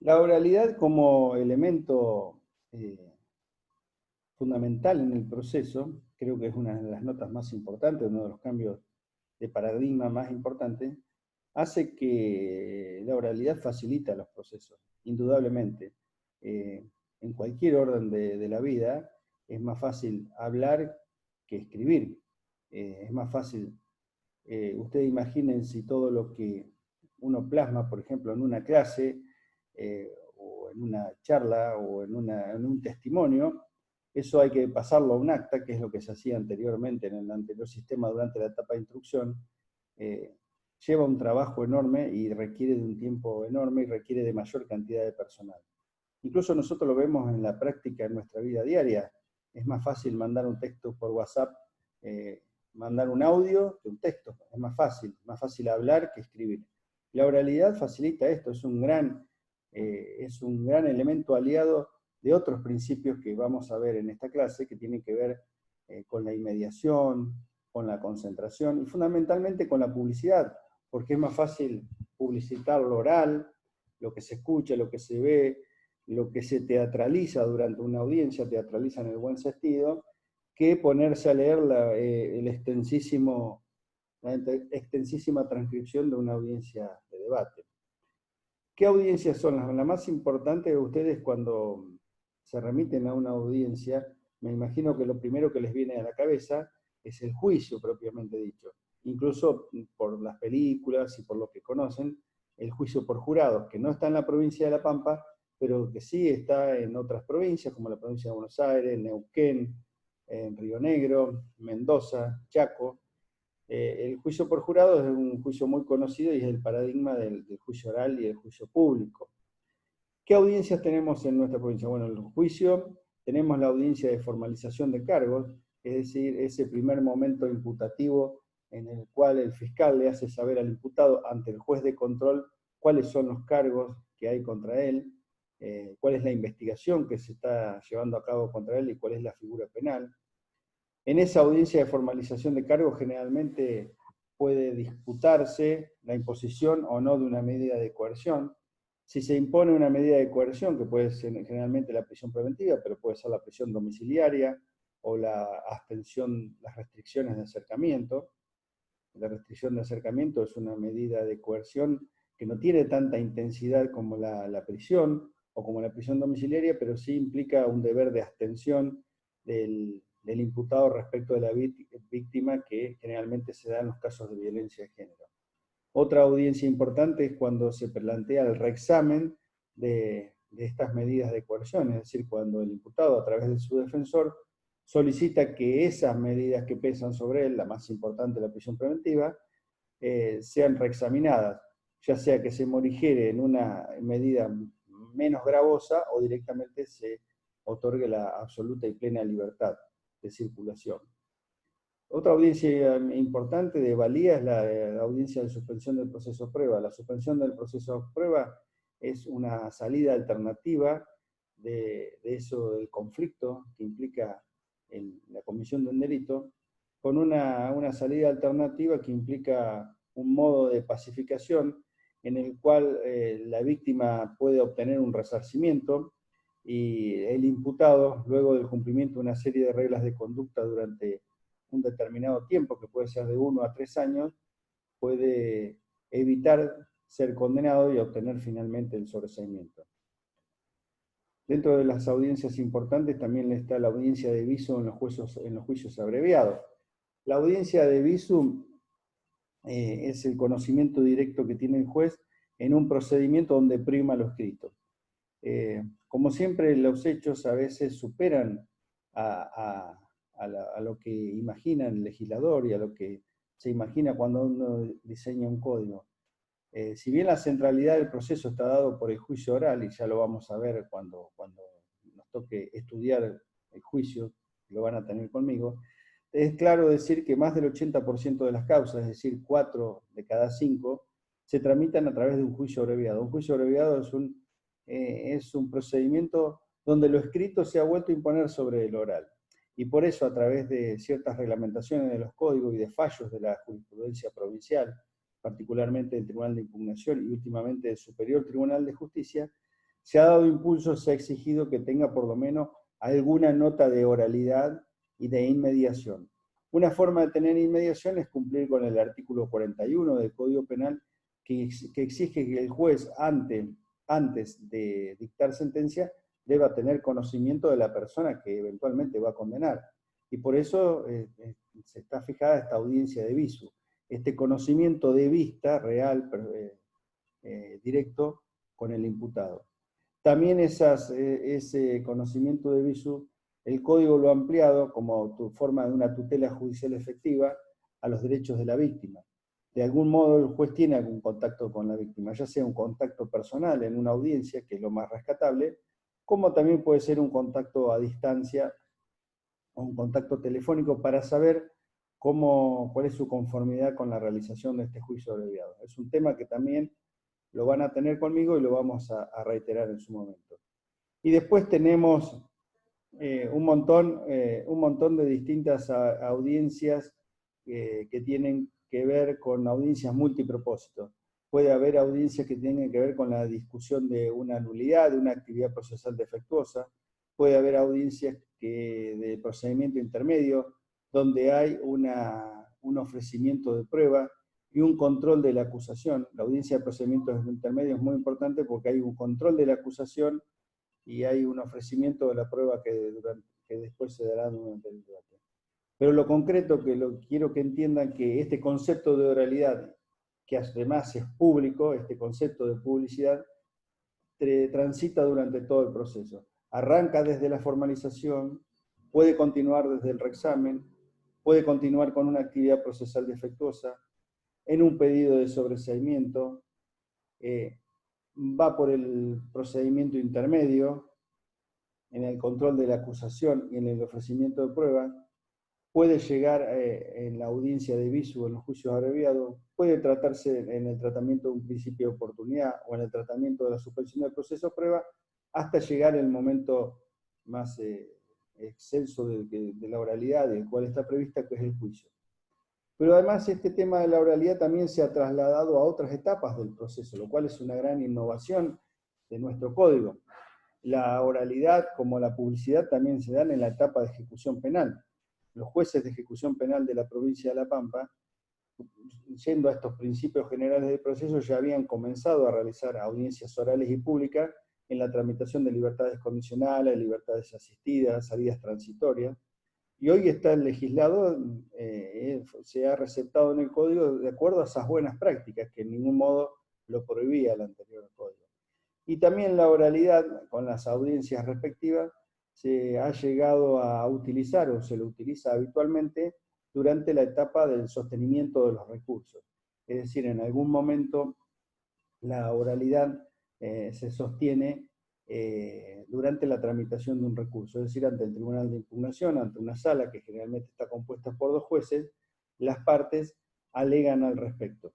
La oralidad como elemento fundamental en el proceso, creo que es una de las notas más importantes, uno de los cambios de paradigma más importantes, hace que la oralidad facilita los procesos, indudablemente. En cualquier orden de la vida es más fácil hablar que escribir. Es más fácil, ustedes imaginen si todo lo que uno plasma, por ejemplo, en una clase, o en una charla, o en un testimonio, eso hay que pasarlo a un acta, que es lo que se hacía anteriormente en el anterior sistema durante la etapa de instrucción. eh, Lleva un trabajo enorme y requiere de un tiempo enorme y requiere de mayor cantidad de personal. Incluso nosotros lo vemos en la práctica en nuestra vida diaria. Es más fácil mandar un texto por WhatsApp, mandar un audio que un texto. Es más fácil hablar que escribir. La oralidad facilita esto, es un gran elemento aliado de otros principios que vamos a ver en esta clase, que tienen que ver con la inmediación, con la concentración y fundamentalmente con la publicidad, porque es más fácil publicitar lo oral, lo que se escucha, lo que se ve, lo que se teatraliza durante una audiencia, teatraliza en el buen sentido, que ponerse a leer la extensísima transcripción de una audiencia de debate. ¿Qué audiencias son las más importantes de ustedes cuando se remiten a una audiencia? Me imagino que lo primero que les viene a la cabeza es el juicio propiamente dicho. Incluso por las películas y por lo que conocen, el juicio por jurados, que no está en la provincia de La Pampa, pero que sí está en otras provincias, como la provincia de Buenos Aires, Neuquén, en Río Negro, Mendoza, Chaco. El juicio por jurado es un juicio muy conocido y es el paradigma del juicio oral y del juicio público. ¿Qué audiencias tenemos en nuestra provincia? Bueno, en el juicio tenemos la audiencia de formalización de cargos, es decir, ese primer momento imputativo en el cual el fiscal le hace saber al imputado ante el juez de control cuáles son los cargos que hay contra él, cuál es la investigación que se está llevando a cabo contra él y cuál es la figura penal. En esa audiencia de formalización de cargos generalmente puede disputarse la imposición o no de una medida de coerción. Si se impone una medida de coerción, que puede ser generalmente la prisión preventiva, pero puede ser la prisión domiciliaria o la abstención, las restricciones de acercamiento. La restricción de acercamiento es una medida de coerción que no tiene tanta intensidad como la prisión o como la prisión domiciliaria, pero sí implica un deber de abstención del imputado respecto de la víctima, que generalmente se da en los casos de violencia de género. Otra audiencia importante es cuando se plantea el reexamen de estas medidas de coerción, es decir, cuando el imputado a través de su defensor solicita que esas medidas que pesan sobre él, la más importante, la prisión preventiva, sean reexaminadas, ya sea que se morigere en una medida menos gravosa o directamente se otorgue la absoluta y plena libertad de circulación. Otra audiencia importante de valía es la audiencia de suspensión del proceso de prueba. La suspensión del proceso de prueba es una salida alternativa de eso del conflicto que implica la comisión de un delito, con una salida alternativa que implica un modo de pacificación en el cual la víctima puede obtener un resarcimiento y el imputado, luego del cumplimiento de una serie de reglas de conducta durante un determinado tiempo, que puede ser de 1 a 3 años, puede evitar ser condenado y obtener finalmente el sobreseimiento. Dentro de las audiencias importantes también está la audiencia de viso en los juicios abreviados. La audiencia de visum es el conocimiento directo que tiene el juez en un procedimiento donde prima lo escrito. Como siempre, los hechos a veces superan a lo que imagina el legislador y a lo que se imagina cuando uno diseña un código. Si bien la centralidad del proceso está dado por el juicio oral, y ya lo vamos a ver cuando nos toque estudiar el juicio, lo van a tener conmigo, es claro decir que más del 80% de las causas, es decir, 4 de cada 5, se tramitan a través de un juicio abreviado. Un juicio abreviado es un procedimiento donde lo escrito se ha vuelto a imponer sobre el oral. Y por eso, a través de ciertas reglamentaciones de los códigos y de fallos de la jurisprudencia provincial, particularmente del Tribunal de Impugnación y últimamente del Superior Tribunal de Justicia, se ha dado impulso, se ha exigido que tenga por lo menos alguna nota de oralidad y de inmediación. Una forma de tener inmediación es cumplir con el artículo 41 del Código Penal, que exige que el juez, antes de dictar sentencia, deba tener conocimiento de la persona que eventualmente va a condenar. Y por eso se está fijada esta audiencia de visu. Este conocimiento de vista real, directo, con el imputado. También ese conocimiento de visu, el Código lo ha ampliado como forma de una tutela judicial efectiva a los derechos de la víctima. De algún modo el juez tiene algún contacto con la víctima, ya sea un contacto personal en una audiencia, que es lo más rescatable, como también puede ser un contacto a distancia o un contacto telefónico para saber cuál es su conformidad con la realización de este juicio abreviado. Es un tema que también lo van a tener conmigo y lo vamos a reiterar en su momento. Y después tenemos un montón de distintas audiencias que tienen que ver con audiencias multipropósito. Puede haber audiencias que tienen que ver con la discusión de una nulidad, de una actividad procesal defectuosa. Puede haber audiencias de procedimiento intermedio, donde hay un ofrecimiento de prueba y un control de la acusación. La audiencia de procedimientos intermedios es muy importante porque hay un control de la acusación y hay un ofrecimiento de la prueba que después se dará durante el debate. Pero lo concreto quiero que entiendan que este concepto de oralidad, que además es público, este concepto de publicidad, transita durante todo el proceso. Arranca desde la formalización, puede continuar desde el reexamen, puede continuar con una actividad procesal defectuosa, en un pedido de sobreseimiento, va por el procedimiento intermedio, en el control de la acusación y en el ofrecimiento de pruebas, puede llegar en la audiencia de visu o en los juicios abreviados, puede tratarse en el tratamiento de un principio de oportunidad o en el tratamiento de la suspensión del proceso de prueba, hasta llegar el momento más excelso de la oralidad, del cual está prevista, que es el juicio. Pero además este tema de la oralidad también se ha trasladado a otras etapas del proceso, lo cual es una gran innovación de nuestro código. La oralidad, como la publicidad, también se dan en la etapa de ejecución penal. Los jueces de ejecución penal de la provincia de La Pampa, yendo a estos principios generales del proceso, ya habían comenzado a realizar audiencias orales y públicas en la tramitación de libertades condicionales, libertades asistidas, salidas transitorias. Y hoy está el legislador, se ha receptado en el código de acuerdo a esas buenas prácticas, que en ningún modo lo prohibía el anterior código. Y también la oralidad, con las audiencias respectivas, se ha llegado a utilizar o se lo utiliza habitualmente durante la etapa del sostenimiento de los recursos. Es decir, en algún momento la oralidad se sostiene durante la tramitación de un recurso, es decir, ante el tribunal de impugnación, ante una sala que generalmente está compuesta por dos jueces, las partes alegan al respecto.